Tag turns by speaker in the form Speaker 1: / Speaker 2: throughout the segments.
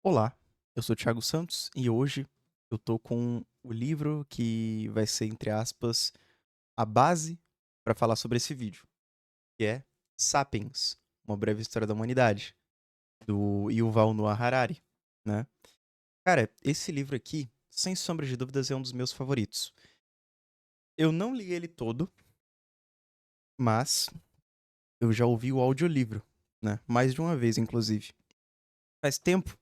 Speaker 1: Olá, eu sou o Thiago Santos e hoje eu tô com o livro que vai ser, entre aspas, a base para falar sobre esse vídeo, que é Sapiens, Uma Breve História da Humanidade, do Yuval Noah Harari, né? Cara, esse livro aqui, sem sombra de dúvidas, é um dos meus favoritos. Eu não li ele todo, mas eu já ouvi o audiolivro, né? Mais de uma vez, inclusive. Faz tempo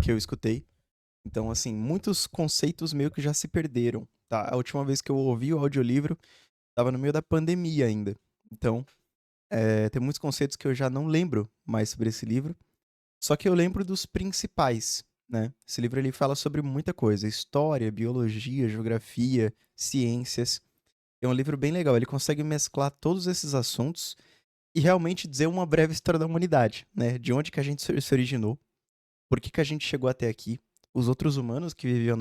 Speaker 1: que eu escutei. Então, assim, muitos conceitos meio que já se perderam, tá? A última vez que eu ouvi o audiolivro estava no meio da pandemia ainda. Então, tem muitos conceitos que eu já não lembro mais sobre esse livro, só que eu lembro dos principais, né? Esse livro ele fala sobre muita coisa, história, biologia, geografia, ciências. É um livro bem legal, ele consegue mesclar todos esses assuntos e realmente dizer uma breve história da humanidade, né? De onde que a gente se originou, por que que a gente chegou até aqui, os outros humanos que viviam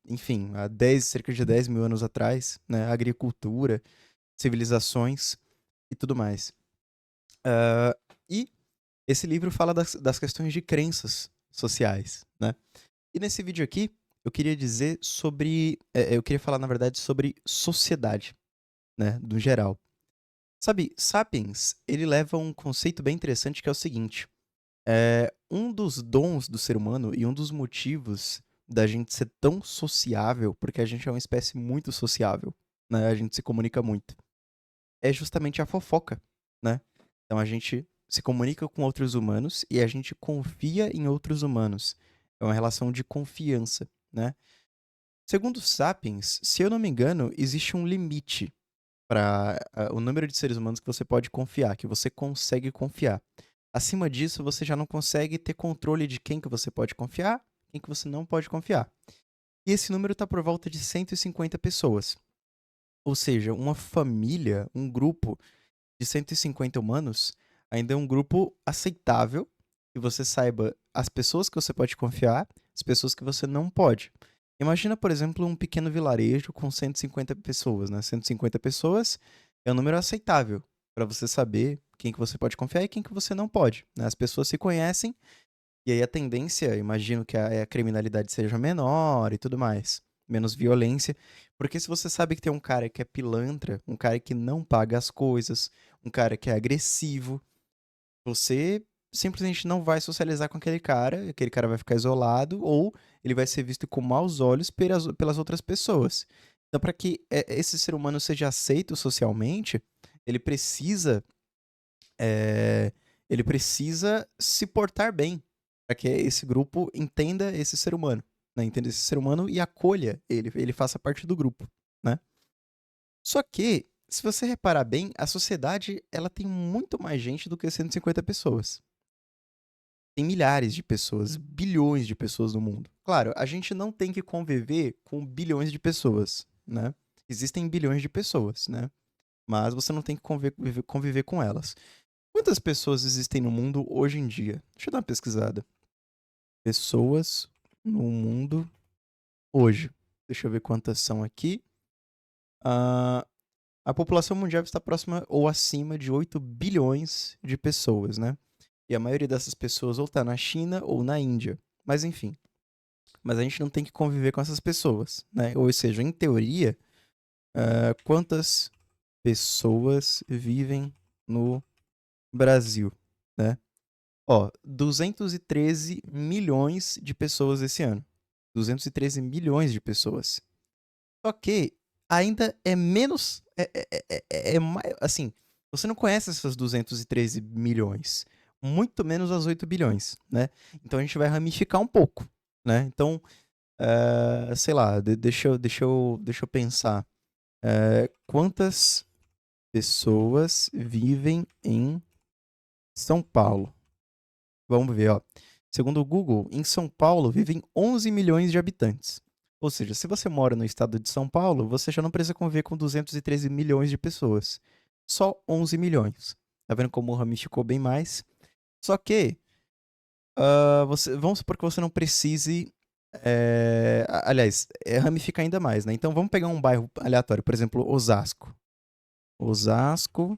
Speaker 1: enfim, há cerca de 10 mil anos atrás, né, agricultura, civilizações e tudo mais. Ah, e esse livro fala das questões de crenças sociais, né? E nesse vídeo aqui, eu queria dizer eu queria falar, na verdade, sobre sociedade, né, no geral. Sabe, Sapiens, ele leva um conceito bem interessante que é o seguinte. Um dos dons do ser humano e um dos motivos da gente ser tão sociável, porque a gente é uma espécie muito sociável, né? A gente se comunica muito. É justamente a fofoca, né? Então a gente se comunica com outros humanos e a gente confia em outros humanos. É uma relação de confiança, né? Segundo Sapiens, se eu não me engano, existe um limite para o número de seres humanos que você pode confiar, que você consegue confiar. Acima disso, você já não consegue ter controle de quem que você pode confiar, quem que você não pode confiar. E esse número está por volta de 150 pessoas. Ou seja, uma família, um grupo de 150 humanos, ainda é um grupo aceitável, que você saiba as pessoas que você pode confiar, as pessoas que você não pode. Imagina, por exemplo, um pequeno vilarejo com 150 pessoas, né? 150 pessoas é um número aceitável para você saber quem que você pode confiar e quem que você não pode, né? As pessoas se conhecem e aí a tendência, imagino que a criminalidade seja menor e tudo mais, menos violência, porque se você sabe que tem um cara que é pilantra, um cara que não paga as coisas, um cara que é agressivo, você simplesmente não vai socializar com aquele cara vai ficar isolado ou ele vai ser visto com maus olhos pelas outras pessoas. Então, para que esse ser humano seja aceito socialmente, ele precisa eh, ele precisa se portar bem para que esse grupo entenda esse ser humano, né? Entenda esse ser humano e acolha ele faça parte do grupo, né? Só que, se você reparar bem, a sociedade ela tem muito mais gente do que 150 pessoas. Tem milhares de pessoas, bilhões de pessoas no mundo. Claro, a gente não tem que conviver com bilhões de pessoas, né? Existem bilhões de pessoas, né? Mas você não tem que conviver com elas. Quantas pessoas existem no mundo hoje em dia? Deixa eu dar uma pesquisada. Pessoas no mundo hoje. Deixa eu ver quantas são aqui. Ah, a população mundial está próxima ou acima de 8 bilhões de pessoas, né? E a maioria dessas pessoas ou está na China ou na Índia. Mas enfim. Mas a gente não tem que conviver com essas pessoas, né? Ou seja, em teoria, quantas pessoas vivem no Brasil, né? Ó, 213 milhões de pessoas esse ano. 213 milhões de pessoas. Só que ainda é menos. Assim, você não conhece essas 213 milhões. Muito menos as 8 bilhões, né? Então a gente vai ramificar um pouco, né? Então, sei lá, deixa eu pensar. Quantas pessoas vivem em São Paulo? Vamos ver, ó. Segundo o Google, em São Paulo vivem 11 milhões de habitantes. Ou seja, se você mora no estado de São Paulo, você já não precisa conviver com 213 milhões de pessoas. Só 11 milhões. Tá vendo como ramificou bem mais? Só que, vamos supor que você não precise. Aliás, ramificar ainda mais, né? Então vamos pegar um bairro aleatório, por exemplo, Osasco. Osasco,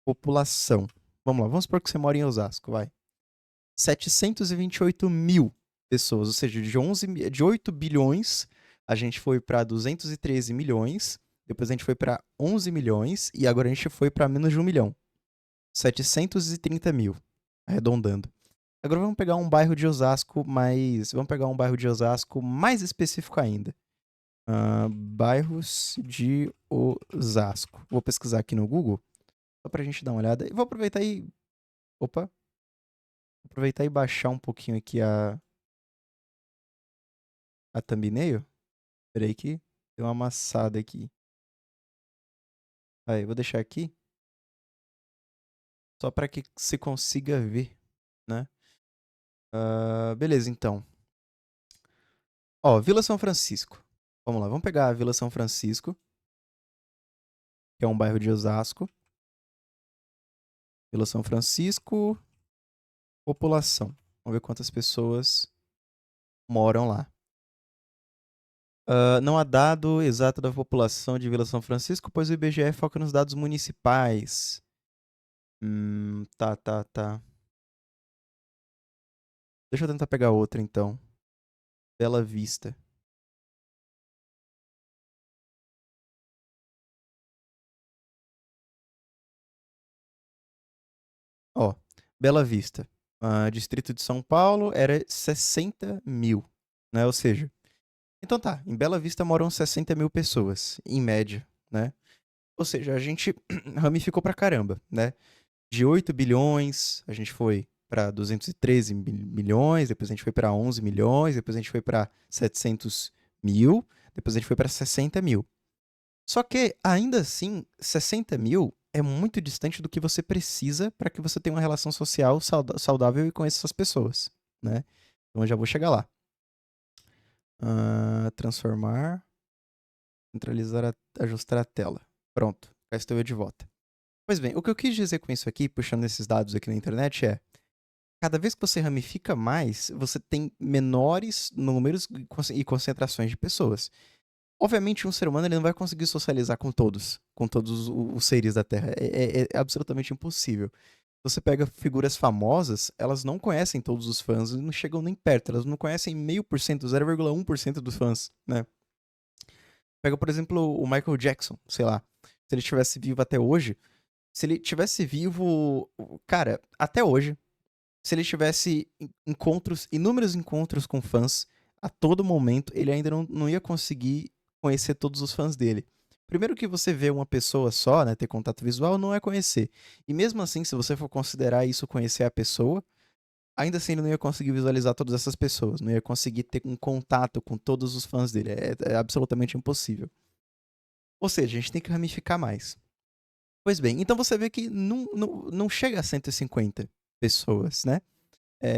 Speaker 1: população. Vamos lá, vamos supor que você mora em Osasco, vai. 728 mil pessoas, ou seja, de 8 bilhões, a gente foi para 213 milhões, depois a gente foi para 11 milhões e agora a gente foi para menos de 1 milhão. 730 mil, arredondando. Agora vamos pegar um bairro de Osasco mais específico ainda. Bairros de Osasco. Vou pesquisar aqui no Google, só pra gente dar uma olhada. E vou aproveitar e... Opa! Vou aproveitar e baixar um pouquinho aqui a thumbnail. Peraí que deu uma amassada aqui. Aí, vou deixar aqui. Só para que se consiga ver, né? Beleza, então. Ó, Vila São Francisco. Vamos lá, vamos pegar a Vila São Francisco, que é um bairro de Osasco. Vila São Francisco, população. Vamos ver quantas pessoas moram lá. Não há dado exato da população de Vila São Francisco, pois o IBGE foca nos dados municipais. Tá. Deixa eu tentar pegar outra, então. Bela Vista. Ó, Bela Vista. Distrito de São Paulo era 60 mil, né? Ou seja, então tá, em Bela Vista moram 60 mil pessoas, em média, né? Ou seja, a gente ramificou pra caramba, né? De 8 bilhões, a gente foi para 213 milhões, depois a gente foi para 11 milhões, depois a gente foi para 700 mil, depois a gente foi para 60 mil. Só que, ainda assim, 60 mil é muito distante do que você precisa para que você tenha uma relação social saudável e conheça essas pessoas, né? Então eu já vou chegar lá. Transformar, centralizar, ajustar a tela. Pronto, cá estou eu de volta. Pois bem, o que eu quis dizer com isso aqui, puxando esses dados aqui na internet, é cada vez que você ramifica mais, você tem menores números e concentrações de pessoas. Obviamente, um ser humano ele não vai conseguir socializar com todos os seres da Terra. É absolutamente impossível. Você pega figuras famosas, elas não conhecem todos os fãs, não chegam nem perto, elas não conhecem 0,5%, 0,1% dos fãs, né? Pega, por exemplo, o Michael Jackson, sei lá. Se ele estivesse vivo até hoje, se ele tivesse vivo, cara, até hoje, se ele tivesse inúmeros encontros com fãs a todo momento, ele ainda não ia conseguir conhecer todos os fãs dele. Primeiro que você vê uma pessoa só, né, ter contato visual, não é conhecer. E mesmo assim, se você for considerar isso conhecer a pessoa, ainda assim ele não ia conseguir visualizar todas essas pessoas, não ia conseguir ter um contato com todos os fãs dele. É absolutamente impossível. Ou seja, a gente tem que ramificar mais. Pois bem, então você vê que não chega a 150 pessoas, né?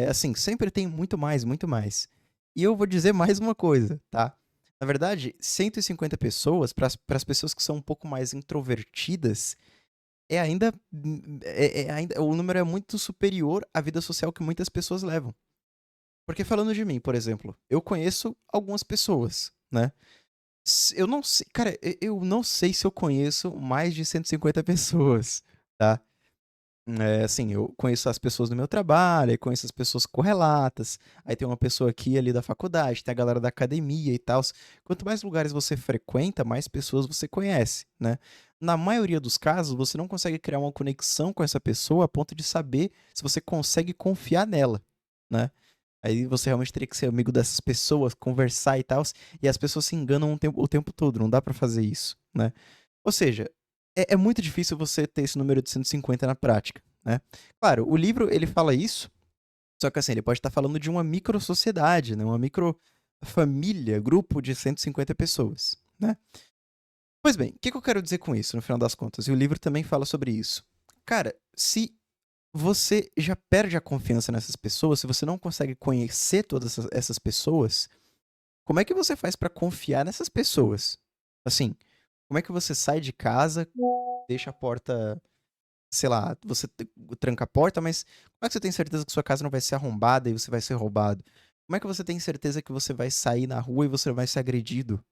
Speaker 1: Assim, sempre tem muito mais, muito mais. E eu vou dizer mais uma coisa, tá? Na verdade, 150 pessoas, para as pessoas que são um pouco mais introvertidas, é ainda, o número é muito superior à vida social que muitas pessoas levam. Porque falando de mim, por exemplo, eu conheço algumas pessoas, né? Eu não sei, cara, eu não sei se eu conheço mais de 150 pessoas, tá? Assim, eu conheço as pessoas do meu trabalho, aí conheço as pessoas correlatas, aí tem uma pessoa aqui e ali da faculdade, tem a galera da academia e tal. Quanto mais lugares você frequenta, mais pessoas você conhece, né? Na maioria dos casos, você não consegue criar uma conexão com essa pessoa a ponto de saber se você consegue confiar nela, né? Aí você realmente teria que ser amigo dessas pessoas, conversar e tal, e as pessoas se enganam o tempo todo, não dá pra fazer isso, né? Ou seja, é muito difícil você ter esse número de 150 na prática, né? Claro, o livro ele fala isso, só que assim, ele pode estar falando de uma micro-sociedade, né? Uma micro-família, grupo de 150 pessoas, né? Pois bem, o que eu quero dizer com isso, no final das contas? E o livro também fala sobre isso. Cara, se você já perde a confiança nessas pessoas, se você não consegue conhecer todas essas pessoas, como é que você faz pra confiar nessas pessoas? Assim, como é que você sai de casa, deixa a porta, sei lá, você tranca a porta, mas como é que você tem certeza que sua casa não vai ser arrombada e você vai ser roubado? Como é que você tem certeza que você vai sair na rua e você vai ser agredido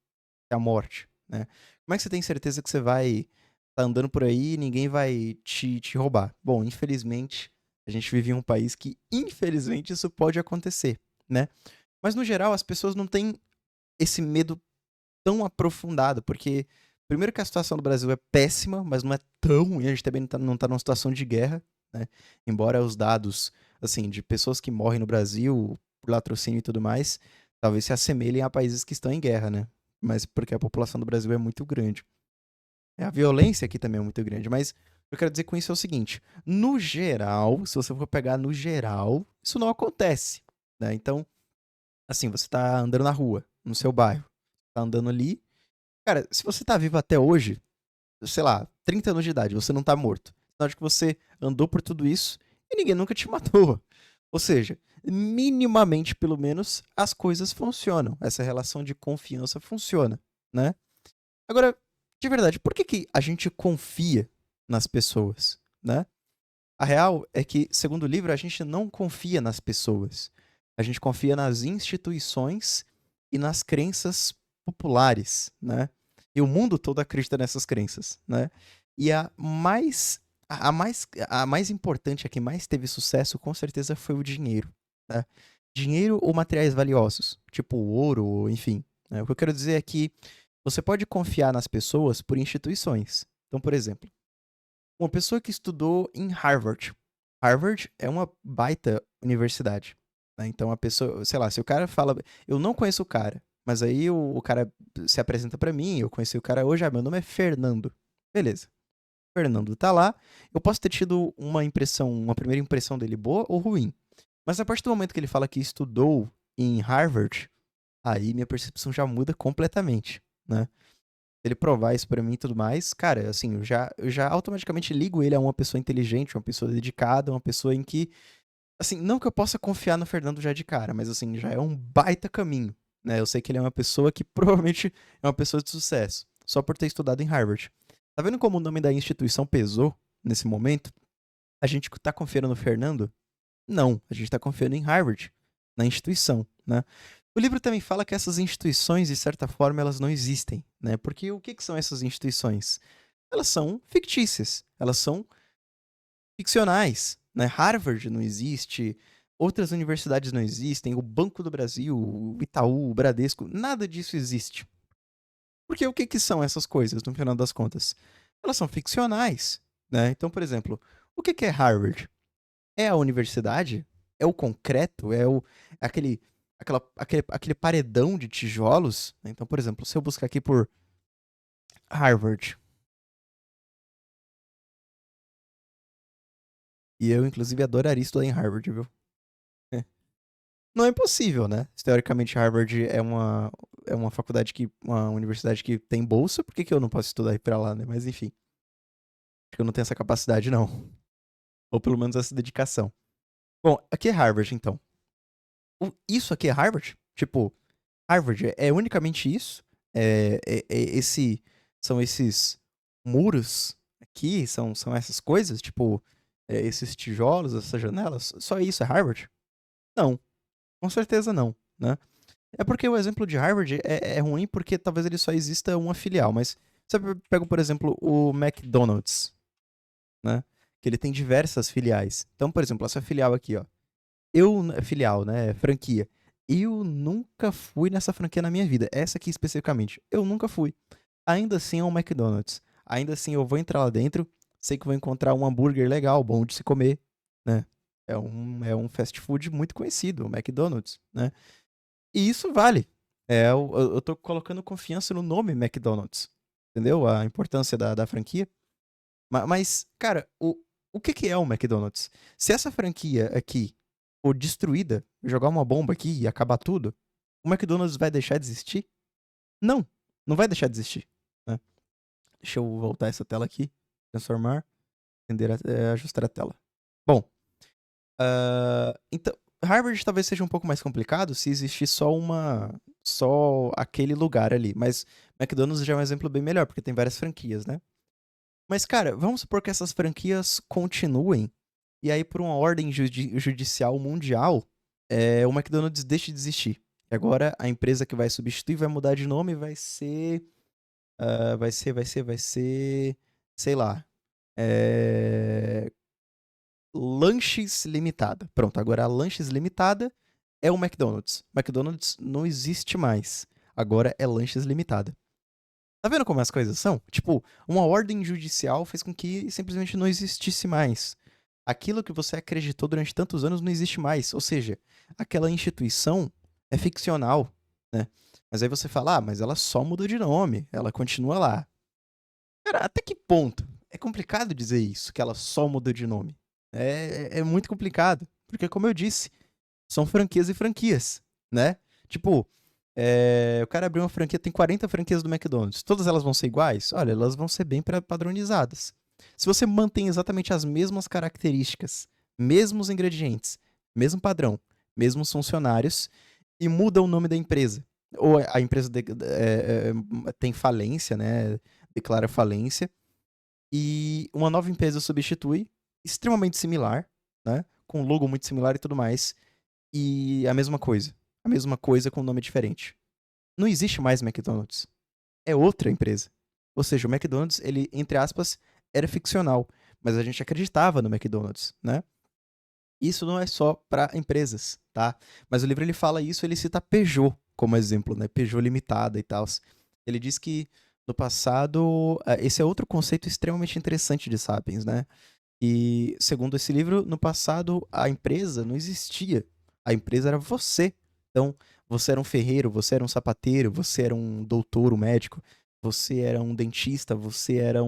Speaker 1: até a morte, né? Como é que você tem certeza que você vai estar andando por aí e ninguém vai te roubar? Bom, infelizmente, A gente vive em um país que, infelizmente, isso pode acontecer, né? Mas, no geral, as pessoas não têm esse medo tão aprofundado, porque, primeiro que a situação do Brasil é péssima, mas não é tão ruim, a gente também não tá numa situação de guerra, né? Embora os dados, assim, de pessoas que morrem no Brasil por latrocínio e tudo mais, talvez se assemelhem a países que estão em guerra, né? Mas porque a população do Brasil é muito grande. A violência aqui também é muito grande, mas o que eu quero dizer com isso é o seguinte: no geral, se você for pegar no geral, isso não acontece, né? Então, assim, você tá andando na rua, no seu bairro, tá andando ali, cara, se você tá vivo até hoje, sei lá, 30 anos de idade, você não tá morto. Sinal de que você andou por tudo isso e ninguém nunca te matou. Ou seja, minimamente, pelo menos, as coisas funcionam. Essa relação de confiança funciona, né? Agora, de verdade, por que que a gente confia nas pessoas, né? A real é que, segundo o livro, a gente não confia nas pessoas. A gente confia nas instituições e nas crenças populares, né? E o mundo todo acredita nessas crenças, né? E a mais importante, a que mais teve sucesso, com certeza foi o dinheiro, né? Dinheiro ou materiais valiosos, tipo ouro, enfim, né? O que eu quero dizer é que você pode confiar nas pessoas por instituições. Então, por exemplo, uma pessoa que estudou em Harvard. Harvard é uma baita universidade, né? Então a pessoa, sei lá, se o cara fala, eu não conheço o cara, mas aí o cara se apresenta pra mim, eu conheci o cara hoje, meu nome é Fernando. Beleza. Fernando tá lá, eu posso ter tido uma primeira impressão dele boa ou ruim. Mas a partir do momento que ele fala que estudou em Harvard, aí minha percepção já muda completamente, né? Ele provar isso pra mim e tudo mais, cara, assim, eu já automaticamente ligo ele a uma pessoa inteligente, uma pessoa dedicada, uma pessoa em que, assim, não que eu possa confiar no Fernando já de cara, mas assim, já é um baita caminho, né? Eu sei que ele é uma pessoa que provavelmente é uma pessoa de sucesso, só por ter estudado em Harvard. Tá vendo como o nome da instituição pesou nesse momento? A gente tá confiando no Fernando? Não, a gente tá confiando em Harvard, na instituição, né? O livro também fala que essas instituições, de certa forma, elas não existem, né? Porque o que são essas instituições? Elas são fictícias, elas são ficcionais, né? Harvard não existe, outras universidades não existem, o Banco do Brasil, o Itaú, o Bradesco, nada disso existe. Porque o que são essas coisas, no final das contas? Elas são ficcionais, né? Então, por exemplo, o que é Harvard? É a universidade? É o concreto? Aquele, aquele paredão de tijolos? Então, por exemplo, se eu buscar aqui por Harvard, e eu, inclusive, adoraria estudar em Harvard, viu? É. Não é impossível, né? Se, teoricamente, Harvard é uma faculdade uma universidade que tem bolsa, por que que eu não posso estudar e ir pra lá, né? Mas, enfim, acho que eu não tenho essa capacidade, não. Ou pelo menos essa dedicação. Bom, aqui é Harvard, então. Isso aqui é Harvard? Tipo, Harvard é unicamente isso? São esses muros aqui? São essas coisas? Tipo, esses tijolos, essas janelas? Só isso é Harvard? Não, com certeza não, né? É porque o exemplo de Harvard é ruim porque talvez ele só exista uma filial, mas você pega, por exemplo, o McDonald's, né? Que ele tem diversas filiais. Então, por exemplo, essa filial aqui, ó. Filial, né? Franquia. Eu nunca fui nessa franquia na minha vida. Essa aqui especificamente. Eu nunca fui. Ainda assim é um McDonald's. Ainda assim eu vou entrar lá dentro. Sei que vou encontrar um hambúrguer legal, bom de se comer, né? É um fast food muito conhecido, o McDonald's, né? E isso vale. Eu tô colocando confiança no nome McDonald's. Entendeu? A importância da franquia. Mas, cara, o que que é o McDonald's? Se essa franquia aqui for destruída, jogar uma bomba aqui e acabar tudo, o McDonald's vai deixar de existir? Não, não vai deixar de existir, né? Deixa eu voltar essa tela aqui, transformar, ajustar a tela. Bom, então, Harvard talvez seja um pouco mais complicado se existir só aquele lugar ali, mas McDonald's já é um exemplo bem melhor, porque tem várias franquias, né? Mas, cara, vamos supor que essas franquias continuem, e aí, por uma ordem judicial mundial, o McDonald's deixe de existir. E agora, a empresa que vai substituir vai mudar de nome e vai ser. Vai ser. Sei lá. É, Lanches Limitada. Pronto, agora a Lanches Limitada é o McDonald's. McDonald's não existe mais. Agora é Lanches Limitada. Tá vendo como as coisas são? Tipo, uma ordem judicial fez com que simplesmente não existisse mais. Aquilo que você acreditou durante tantos anos não existe mais. Ou seja, aquela instituição é ficcional, né? Mas aí você fala, mas ela só mudou de nome, ela continua lá. Cara, até que ponto? É complicado dizer isso, que ela só mudou de nome. É muito complicado. Porque, como eu disse, são franquias e franquias, né? Tipo, o cara abriu uma franquia, tem 40 franquias do McDonald's. Todas elas vão ser iguais? Olha, elas vão ser bem padronizadas. Se você mantém exatamente as mesmas características, mesmos ingredientes, mesmo padrão, mesmos funcionários, e muda o nome da empresa, ou a empresa tem falência, né? Declara falência, e uma nova empresa substitui, extremamente similar, né? Com um logo muito similar e tudo mais, e a mesma coisa. A mesma coisa com um nome diferente. Não existe mais McDonald's. É outra empresa. Ou seja, o McDonald's, ele, entre aspas, era ficcional. Mas a gente acreditava no McDonald's, né? Isso não é só para empresas, tá? Mas o livro ele fala isso, ele cita a Peugeot como exemplo, né? Peugeot Limitada e tal. Ele diz que no passado, esse é outro conceito extremamente interessante de Sapiens, né? E segundo esse livro, no passado a empresa não existia. A empresa era você. Então, você era um ferreiro, você era um sapateiro, você era um doutor, um médico, você era um dentista, você era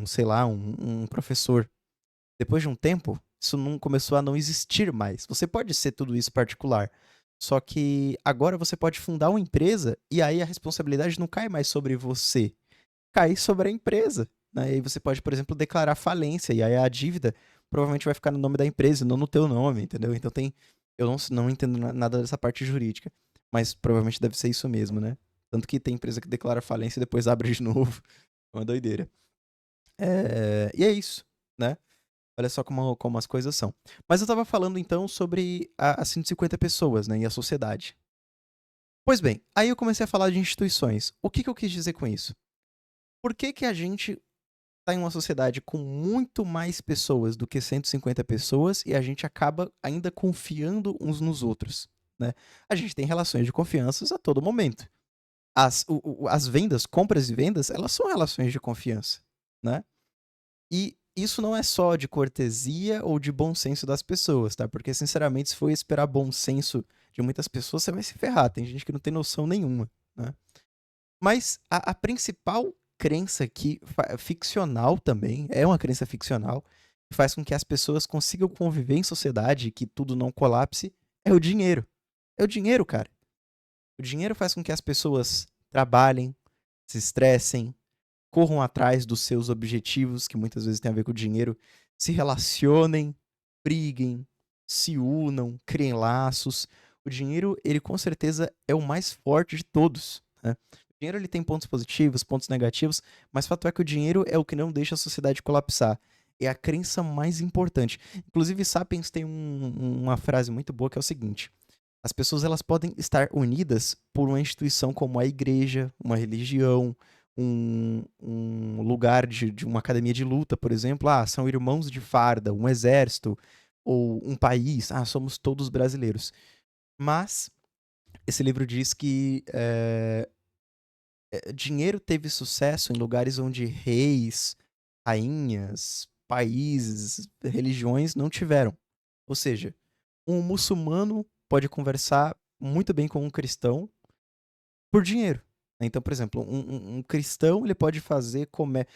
Speaker 1: sei lá, um professor. Depois de um tempo, isso não começou a não existir mais. Você pode ser tudo isso particular. Só que agora você pode fundar uma empresa e aí a responsabilidade não cai mais sobre você, cai sobre a empresa. Né? E aí você pode, por exemplo, declarar falência e aí a dívida provavelmente vai ficar no nome da empresa e não no teu nome, entendeu? Então tem. Eu não entendo nada dessa parte jurídica, mas provavelmente deve ser isso mesmo, né? Tanto que tem empresa que declara falência e depois abre de novo. É uma doideira. E é isso, né? Olha só como as coisas são. Mas eu tava falando então sobre as 150 pessoas, né, e a sociedade. Pois bem, aí eu comecei a falar de instituições. O que eu quis dizer com isso? Por que a gente tá em uma sociedade com muito mais pessoas do que 150 pessoas e a gente acaba ainda confiando uns nos outros, né? A gente tem relações de confiança a todo momento. As vendas, compras e vendas, elas são relações de confiança, né? E isso não é só de cortesia ou de bom senso das pessoas, tá? Porque, sinceramente, se for esperar bom senso de muitas pessoas, você vai se ferrar. Tem gente que não tem noção nenhuma, né? Mas a principal crença aqui, ficcional também, é uma crença ficcional, que faz com que as pessoas consigam conviver em sociedade e que tudo não colapse, é o dinheiro. É o dinheiro, cara. O dinheiro faz com que as pessoas trabalhem, se estressem, corram atrás dos seus objetivos, que muitas vezes tem a ver com o dinheiro, se relacionem, briguem, se unam, criem laços. O dinheiro, ele com certeza é o mais forte de todos, né? O dinheiro ele tem pontos positivos, pontos negativos, mas fato é que o dinheiro é o que não deixa a sociedade colapsar. É a crença mais importante. Inclusive, Sapiens tem uma frase muito boa que é o seguinte: as pessoas elas podem estar unidas por uma instituição como a igreja, uma religião, um lugar de uma academia de luta, por exemplo. São irmãos de farda, um exército, ou um país. Somos todos brasileiros. Mas esse livro diz que dinheiro teve sucesso em lugares onde reis, rainhas, países, religiões não tiveram. Ou seja, um muçulmano pode conversar muito bem com um cristão por dinheiro. Então, por exemplo, um cristão ele pode fazer comércio.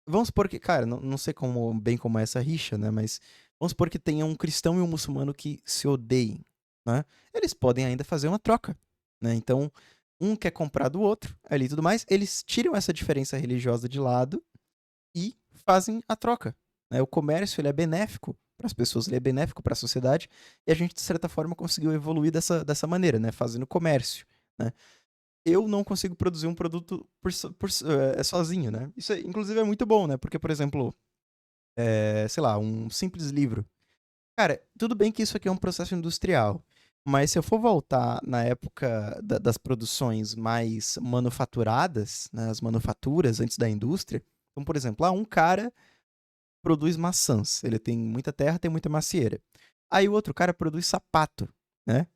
Speaker 1: Vamos supor que, cara, não sei bem como é essa rixa, né? Mas vamos supor que tenha um cristão e um muçulmano que se odeiem, né? Eles podem ainda fazer uma troca, né? Então, um quer comprar do outro, ali e tudo mais, eles tiram essa diferença religiosa de lado e fazem a troca, né? O comércio, ele é benéfico para as pessoas, ele é benéfico para a sociedade, e a gente, de certa forma, conseguiu evoluir dessa maneira, né? Fazendo comércio, né? Eu não consigo produzir um produto sozinho, né? Isso, inclusive, é muito bom, né? Porque, por exemplo, sei lá, um simples livro. Cara, tudo bem que isso aqui é um processo industrial, mas se eu for voltar na época das produções mais manufaturadas, né, as manufaturas antes da indústria, então, por exemplo, um cara produz maçãs. Ele tem muita terra, tem muita macieira. Aí o outro cara produz sapato, né?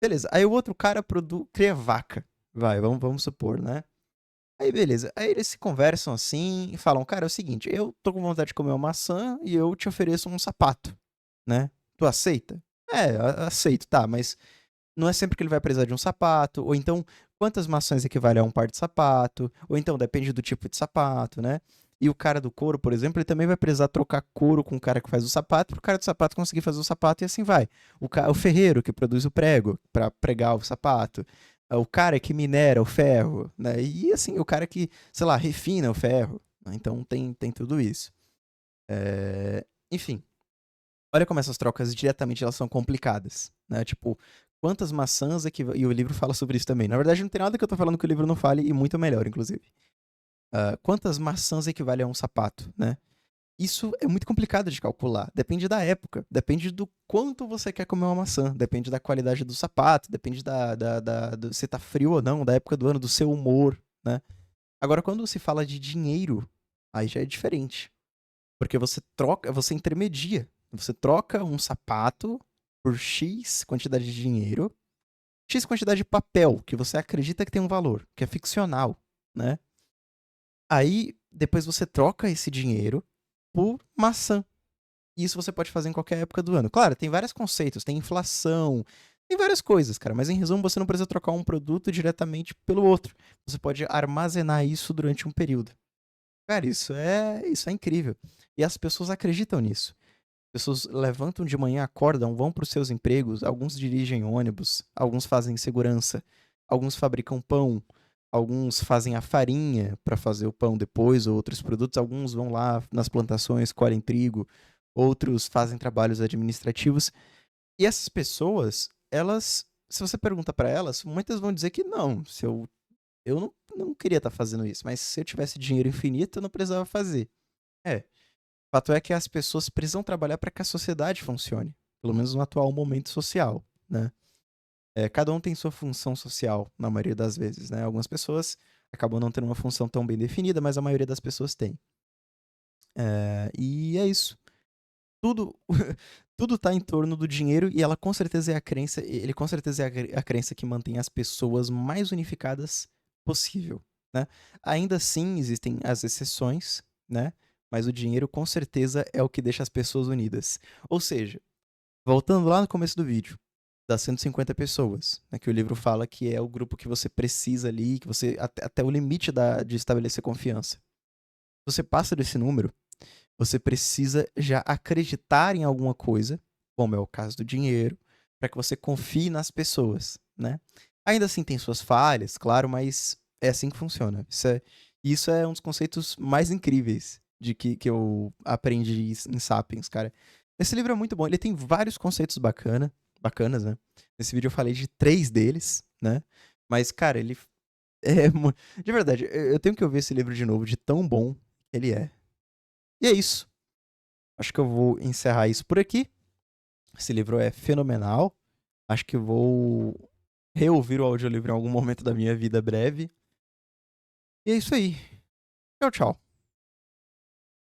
Speaker 1: Beleza. Aí o outro cara cria vaca. Vai, vamos supor, né? Aí beleza. Aí eles se conversam assim e falam, cara, é o seguinte, eu tô com vontade de comer uma maçã e eu te ofereço um sapato, né? Tu aceita? É, aceito, tá, mas não é sempre que ele vai precisar de um sapato, ou então quantas maçãs equivale a um par de sapato, ou então depende do tipo de sapato, né? E o cara do couro, por exemplo, ele também vai precisar trocar couro com o cara que faz o sapato, para o cara do sapato conseguir fazer o sapato e assim vai. O ferreiro que produz o prego para pregar o sapato, o cara que minera o ferro, né? E assim, o cara que, sei lá, refina o ferro, né? Então tem tudo isso. Enfim, olha como essas trocas diretamente elas são complicadas, né? Tipo, quantas maçãs e o livro fala sobre isso também. Na verdade, não tem nada que eu tô falando que o livro não fale, e muito melhor, inclusive. Quantas maçãs equivale a um sapato, né? Isso é muito complicado de calcular. Depende da época, depende do quanto você quer comer uma maçã, depende da qualidade do sapato, depende se tá frio ou não, da época do ano, do seu humor, né? Agora, quando se fala de dinheiro, aí já é diferente. Porque você intermedia. Você troca um sapato por X quantidade de dinheiro, X quantidade de papel, que você acredita que tem um valor, que é ficcional, né? Aí, depois você troca esse dinheiro por maçã. Isso você pode fazer em qualquer época do ano. Claro, tem vários conceitos, tem inflação, tem várias coisas, cara, mas em resumo, você não precisa trocar um produto diretamente pelo outro. Você pode armazenar isso durante um período. Cara, isso é incrível. E as pessoas acreditam nisso. Pessoas levantam de manhã, acordam, vão para os seus empregos, alguns dirigem ônibus, alguns fazem segurança, alguns fabricam pão, alguns fazem a farinha para fazer o pão depois, ou outros produtos, alguns vão lá nas plantações, colhem trigo, outros fazem trabalhos administrativos. E essas pessoas, elas, se você pergunta para elas, muitas vão dizer que não, se eu não queria estar fazendo isso, mas se eu tivesse dinheiro infinito, eu não precisava fazer. É, o fato é que as pessoas precisam trabalhar para que a sociedade funcione, pelo menos no atual momento social, né? Cada um tem sua função social, na maioria das vezes, né? Algumas pessoas acabam não tendo uma função tão bem definida, mas a maioria das pessoas tem. E é isso. Tudo, tudo tá em torno do dinheiro e ela com certeza é a crença, ele com certeza é a crença que mantém as pessoas mais unificadas possível, né? Ainda assim, existem as exceções, né? Mas o dinheiro com certeza é o que deixa as pessoas unidas. Ou seja, voltando lá no começo do vídeo, das 150 pessoas, né, que o livro fala que é o grupo que você precisa ali, que você até o limite de estabelecer confiança. Se você passa desse número, você precisa já acreditar em alguma coisa, como é o caso do dinheiro, para que você confie nas pessoas, né? Ainda assim tem suas falhas, claro, mas é assim que funciona. Isso é um dos conceitos mais incríveis de que eu aprendi em Sapiens, cara. Esse livro é muito bom, ele tem vários conceitos bacanas, né? Nesse vídeo eu falei de 3 deles, né? Mas, cara, ele de verdade, eu tenho que ouvir esse livro de novo, de tão bom que ele é. E é isso. Acho que eu vou encerrar isso por aqui. Esse livro é fenomenal. Acho que eu vou reouvir o audiolivro em algum momento da minha vida breve. E é isso aí. Tchau, tchau.